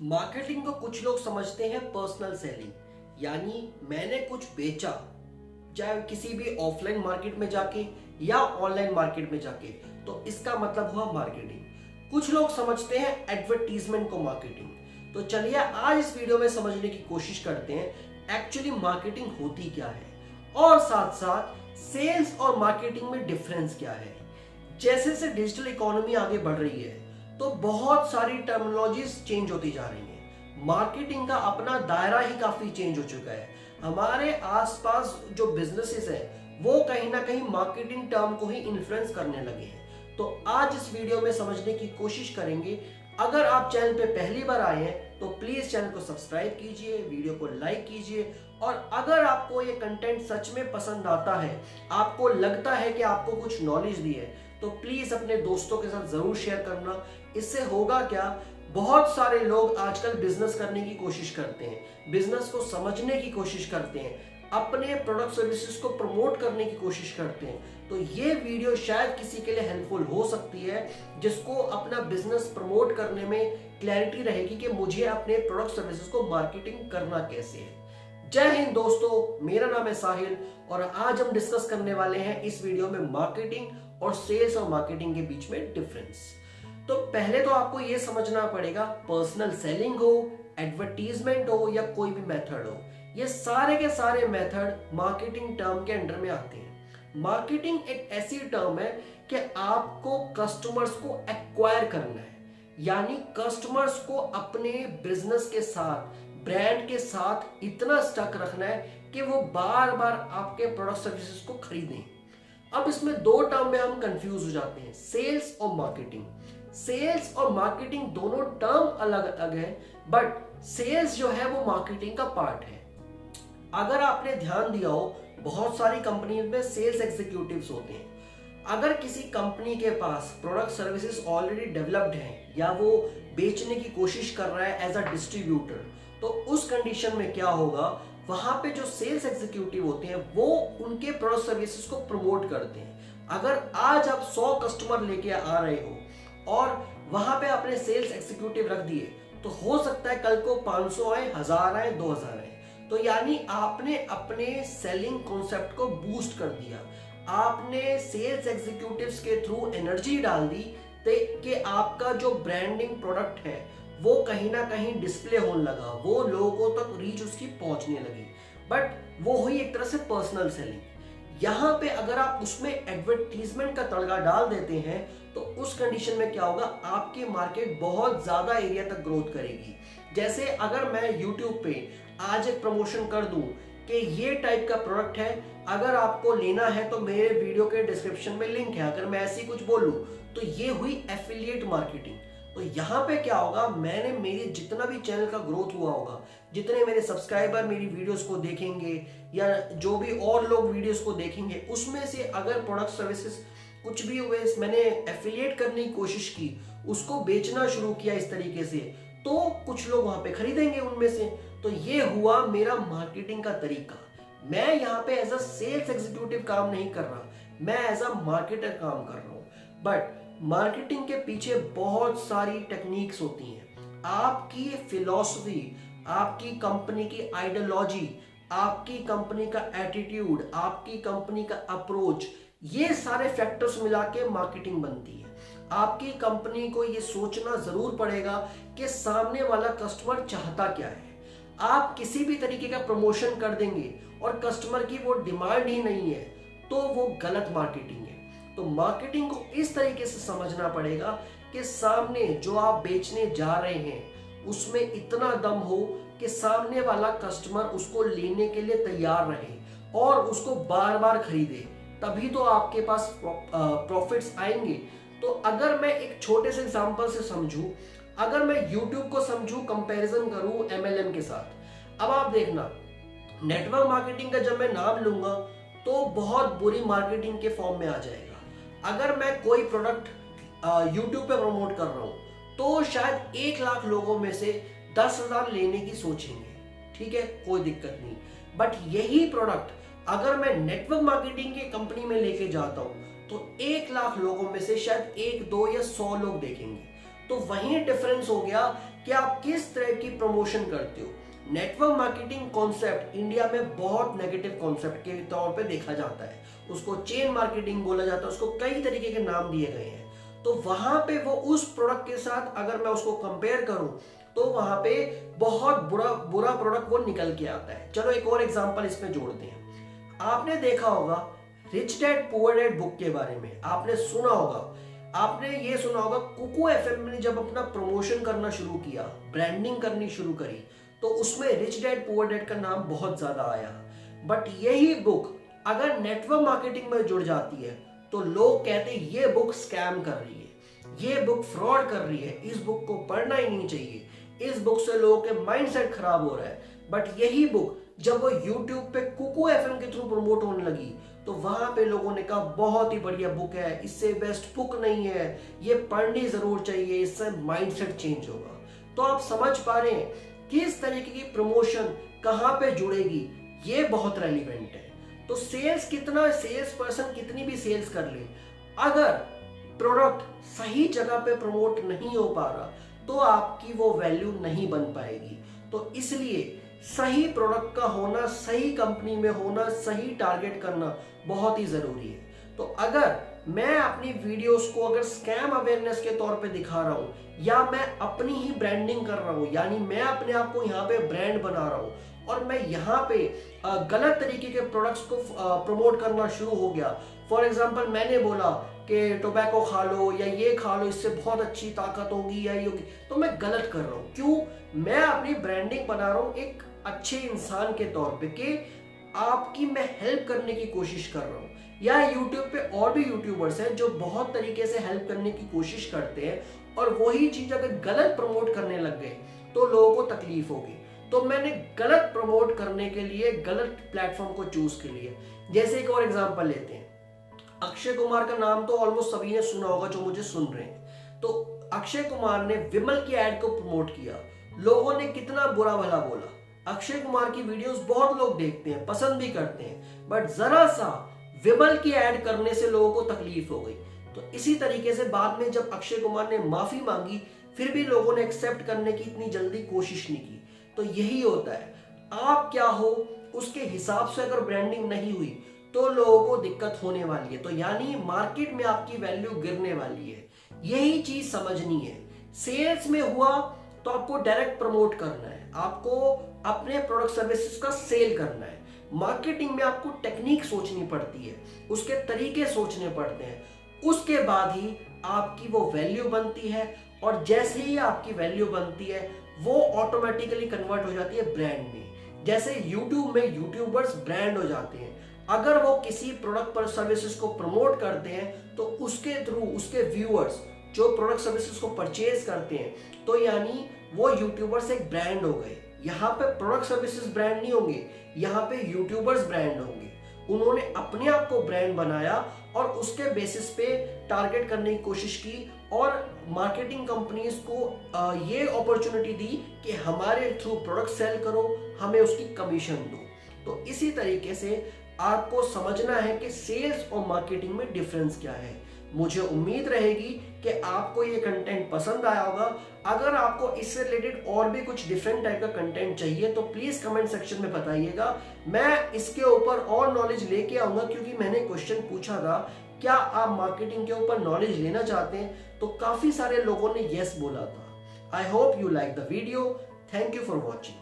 Marketing को कुछ लोग समझते हैं पर्सनल सेलिंग, यानी मैंने कुछ बेचा, चाहे किसी भी ऑफलाइन मार्केट में जाके या ऑनलाइन मार्केट में जाके, तो इसका मतलब हुआ मार्केटिंग। कुछ लोग समझते हैं एडवर्टीजमेंट को मार्केटिंग। तो चलिए आज इस वीडियो में समझने की कोशिश करते हैं एक्चुअली मार्केटिंग होती क्या है और साथ साथ सेल्स और मार्केटिंग में डिफरेंस क्या है। जैसे जैसे डिजिटल इकोनॉमी आगे बढ़ रही है तो बहुत सारी टर्मिनोलॉजीज चेंज होती जा रही हैं। मार्केटिंग का अपना दायरा ही काफी चेंज हो चुका है। हमारे आसपास जो बिजनेसेस है वो कहीं ना कहीं मार्केटिंग टर्म को ही इन्फ्लुएंस करने लगे हैं। तो आज इस वीडियो में समझने की कोशिश करेंगे। अगर आप चैनल पे पहली बार आए हैं तो प्लीज चैनल को सब्सक्राइब कीजिए, वीडियो को लाइक कीजिए और अगर आपको ये कंटेंट सच में पसंद आता है, आपको लगता है कि आपको कुछ नॉलेज दी है, तो प्लीज अपने दोस्तों के साथ जरूर शेयर करना। इससे होगा क्या, बहुत सारे लोग आजकल बिजनेस करने की कोशिश करते हैं, बिजनेस को समझने की कोशिश करते हैं, अपने प्रोडक्ट सर्विसेज को प्रमोट करने की कोशिश करते हैं। तो ये वीडियो शायद किसी के लिए हेल्पफुल हो सकती है जिसको अपना बिजनेस प्रमोट करने में क्लैरिटी रहेगी कि मुझे अपने प्रोडक्ट सर्विसेज को मार्केटिंग करना कैसे है। जय हिंद दोस्तों, मेरा नाम है साहिल और आज हम डिस्कस करने वाले हैं इस वीडियो में मार्केटिंग और सेल्स और मार्केटिंग के बीच में डिफरेंस। तो पहले तो आपको यह समझना पड़ेगा, पर्सनल सेलिंग हो, एडवर्टीजमेंट हो या कोई भी मेथड हो, ये सारे के सारे मेथड मार्केटिंग टर्म के अंडर में आते हैं। मार्केटिंग एक ऐसी टर्म है कि आपको कस्टमर्स को एक्वायर करना है, यानी कस्टमर्स को अपने बिजनेस के साथ, ब्रांड के साथ इतना स्टक रखना है कि वो बार बार आपके प्रोडक्ट सर्विसेज को खरीदें। अब इसमें दो टर्म में हम कंफ्यूज हो जाते हैं, सेल्स और मार्केटिंग। सेल्स और मार्केटिंग दोनों टर्म अलग अलग है, बट सेल्स जो है वो मार्केटिंग का पार्ट है। अगर आपने ध्यान दिया हो, बहुत सारी कंपनीज में सेल्स एग्जीक्यूटिव्स होते हैं। अगर किसी कंपनी के पास प्रोडक्ट सर्विसेज ऑलरेडी डेवलप्ड हैं या वो बेचने की कोशिश कर रहा है एज अ डिस्ट्रीब्यूटर, तो उस कंडीशन में क्या होगा, वहां पे जो सेल्स एग्जीक्यूटिव होते हैं वो उनके प्रोडक्ट सर्विसेज को प्रमोट करते हैं। अगर आज आप 100 कस्टमर लेके आ रहे हो और वहां पे आपने सेल्स एग्जीक्यूटिव रख दिए, तो हो सकता है कल को 500 आए, 1000 आए, 2000 आए। तो यानी आपने अपने सेलिंग कॉन्सेप्ट को बूस्ट कर दिया, आपने सेल्स एग्जीक्यूटिव्स के थ्रू एनर्जी डाल दी कि आपका जो ब्रांडिंग प्रोडक्ट है वो कहीं ना कहीं डिस्प्ले होने लगा, वो लोगों तक रीच उसकी पहुंचने लगी। बट वो हुई एक तरह से पर्सनल सेलिंग। यहाँ पे अगर आप उसमें एडवर्टीजमेंट का तड़का डाल देते हैं तो उस कंडीशन में क्या होगा, आपकी मार्केट बहुत ज्यादा एरिया तक ग्रोथ करेगी। जैसे अगर मैं YouTube पे आज एक प्रमोशन कर दूं कि ये टाइप का प्रोडक्ट है, अगर आपको लेना है तो मेरे वीडियो के डिस्क्रिप्शन में लिंक है, अगर मैं ऐसी कुछ बोलूं तो ये हुई एफिलिएट मार्केटिंग। तो यहाँ पे क्या होगा, मैंने मेरे जितना भी चैनल का ग्रोथ हुआ होगा, जितने मेरे सब्सक्राइबर मेरी वीडियोस को देखेंगे या जो भी और लोग वीडियोस को देखेंगे, उसमें से अगर प्रोडक्ट सर्विसेज कुछ भी हुए, मैंने एफिलिएट करने की कोशिश की, उसको बेचना शुरू किया इस तरीके से, तो कुछ लोग वहां पे खरीदेंगे उनमें से। तो ये हुआ मेरा मार्केटिंग का तरीका। मैं यहाँ पे एज अ सेल्स एग्जीक्यूटिव काम नहीं कर रहा, मैं एज अ मार्केटर काम कर रहा हूँ। बट मार्केटिंग के पीछे बहुत सारी टेक्निक्स होती हैं। आपकी फिलॉसफी, आपकी कंपनी की आइडियोलॉजी, आपकी कंपनी का एटीट्यूड, आपकी कंपनी का अप्रोच, ये सारे फैक्टर्स मिला के मार्केटिंग बनती है। आपकी कंपनी को ये सोचना जरूर पड़ेगा कि सामने वाला कस्टमर चाहता क्या है। आप किसी भी तरीके का प्रमोशन कर देंगे और कस्टमर की वो डिमांड ही नहीं है, तो वो गलत मार्केटिंग है। तो मार्केटिंग को इस तरीके से समझना पड़ेगा कि सामने जो आप बेचने जा रहे हैं उसमें इतना दम हो कि सामने वाला कस्टमर उसको लेने के लिए तैयार रहे और उसको बार बार खरीदे, तभी तो आपके पास प्रॉफिट्स आएंगे। तो अगर मैं एक छोटे से एग्जांपल से समझूं, अगर मैं YouTube को समझूं, कंपैरिजन करूं MLM के साथ, अब आप देखना, नेटवर्क मार्केटिंग का जब मैं नाम लूंगा तो बहुत बुरी मार्केटिंग के फॉर्म में आ जाएगा। अगर मैं कोई प्रोडक्ट YouTube पे प्रमोट कर रहा हूं तो शायद 1 लाख लोगों में से 10,000 लेने की सोचेंगे, ठीक है, कोई दिक्कत नहीं। बट यही प्रोडक्ट अगर मैं नेटवर्क मार्केटिंग की कंपनी में लेके जाता हूं तो 1 लाख लोगों में से शायद 1, 2 या 100 लोग देखेंगे। तो वही डिफरेंस हो गया कि आप किस तरह की प्रमोशन करते हो। नेटवर्क मार्केटिंग कॉन्सेप्ट इंडिया में बहुत नेगेटिव कॉन्सेप्ट के तौर पे देखा जाता है, उसको चेन मार्केटिंग बोला जाता है, उसको कई तरीके के नाम दिए गए हैं। तो वहां पे वो उस प्रोडक्ट के साथ अगर मैं उसको कंपेयर करूं तो वहां पे बहुत बुरा प्रोडक्ट वो निकल के आता है। चलो एक और एग्जांपल इसमें जोड़ते हैं। आपने देखा होगा rich dad poor dad book के बारे में, आपने सुना होगा, आपने ये सुना होगा कुकू एफएम ने जब अपना प्रमोशन करना शुरू किया, ब्रांडिंग करनी शुरू करी, तो उसमें रिच डैड पुअर डैड का नाम बहुत ज्यादा आया। बट यही बुक अगर नेटवर्क मार्केटिंग में जुड़ जाती है तो लोग कहते हैं ये बुक स्कैम कर रही है, ये बुक फ्रॉड कर रही है, इस बुक को पढ़ना ही नहीं चाहिए, इस बुक से लोगों के माइंडसेट खराब हो रहा है। बट यही बुक जब वो यूट्यूब पे कुकू एफएम के थ्रू प्रमोट होने लगी तो वहां पे लोगों ने कहा बहुत ही बढ़िया बुक है, इससे बेस्ट बुक नहीं है, ये पढ़नी जरूर चाहिए, इससे माइंडसेट चेंज होगा। तो आप समझ पा रहे हैं किस तरीके की प्रमोशन कहां पे जुड़ेगी, ये बहुत रेलिवेंट है। तो सेल्स पर्सन कितनी भी सेल्स कर ले, अगर प्रोडक्ट सही जगह पे प्रमोट नहीं हो पा रहा तो आपकी वो वैल्यू नहीं बन पाएगी। तो इसलिए सही प्रोडक्ट का होना, सही कंपनी में होना, सही टारगेट करना बहुत ही जरूरी है। तो अगर मैं अपनी वीडियोस को अगर स्कैम अवेयरनेस के तौर पे दिखा रहा हूं या मैं अपनी ही ब्रांडिंग कर रहा हूं, यानी मैं अपने आप को यहाँ पे ब्रांड बना रहा हूं और मैं यहाँ पे गलत तरीके के प्रोडक्ट्स को प्रमोट करना शुरू हो गया, फॉर एग्जांपल मैंने बोला कि टोबैको खा लो या ये खा लो, इससे बहुत अच्छी ताकत होगी या ये होगी, तो मैं गलत कर रहा हूँ। क्यों? मैं अपनी ब्रांडिंग बना रहा हूँ एक अच्छे इंसान के तौर पे कि आपकी मैं हेल्प करने की कोशिश कर रहा हूँ। या यूट्यूब पे और भी यूट्यूबर्स हैं जो बहुत तरीके से हेल्प करने की कोशिश करते हैं और वही चीज अगर गलत प्रमोट करने लग गए तो लोगों को तकलीफ होगी। तो मैंने गलत प्रमोट करने के लिए गलत प्लेटफॉर्म को चूज कर लिया। जैसे एक और एग्जांपल लेते हैं, अक्षय कुमार का नाम तो ऑलमोस्ट सभी ने सुना होगा जो मुझे सुन रहे हैं। तो अक्षय कुमार ने विमल की एड को प्रमोट किया, लोगों ने कितना बुरा भला बोला। अक्षय कुमार की वीडियोस बहुत लोग देखते हैं, पसंद भी करते हैं, बट जरा सा विमल की एड करने से लोगों को तकलीफ हो गई। तो इसी तरीके से बाद में जब अक्षय कुमार ने माफी मांगी फिर भी लोगों ने एक्सेप्ट करने की इतनी जल्दी कोशिश नहीं की। तो यही होता है, आप क्या हो उसके हिसाब से अगर ब्रांडिंग नहीं हुई तो लोगों को दिक्कत होने वाली है। तो यानी मार्केट में आपकी वैल्यू गिरने वाली है, यही चीज समझनी है। सेल्स में हुआ तो आपको डायरेक्ट प्रमोट करना है, आपको अपने प्रोडक्ट सर्विसेज का सेल करना है। मार्केटिंग में आपको टेक्निक सोचनी पड़ती है, उसके तरीके सोचने पड़ते हैं, उसके बाद ही आपकी वो वैल्यू बनती है। और जैसे ही आपकी वैल्यू बनती है वो ऑटोमेटिकली कन्वर्ट हो जाती है ब्रांड में। जैसे यूट्यूब में यूट्यूबर्स ब्रांड हो जाते हैं, अगर वो किसी प्रोडक्ट पर सर्विसेज को प्रमोट करते हैं तो उसके थ्रू उसके व्यूअर्स जो प्रोडक्ट सर्विसेज को परचेज करते हैं तो यानी वो यूट्यूबर्स एक ब्रांड हो गए। यहाँ पे प्रोडक्ट सर्विसेज ब्रांड नहीं होंगे, यहाँ पे यूट्यूबर्स ब्रांड होंगे। उन्होंने अपने आप को ब्रांड बनाया और उसके बेसिस पे टारगेट करने की कोशिश की और मार्केटिंग कंपनीज को ये अपॉर्चुनिटी दी कि हमारे थ्रू प्रोडक्ट सेल करो, हमें उसकी कमीशन दो। तो इसी तरीके से आपको समझना है कि सेल्स और मार्केटिंग में डिफरेंस क्या है। मुझे उम्मीद रहेगी कि आपको ये कंटेंट पसंद आया होगा। अगर आपको इससे रिलेटेड और भी कुछ डिफरेंट टाइप का कंटेंट चाहिए तो प्लीज कमेंट सेक्शन में बताइएगा, मैं इसके ऊपर और नॉलेज लेके आऊंगा। क्योंकि मैंने क्वेश्चन पूछा था क्या आप मार्केटिंग के ऊपर नॉलेज लेना चाहते हैं, तो काफी सारे लोगों ने यस बोला था। I hope you like the video. Thank you for watching.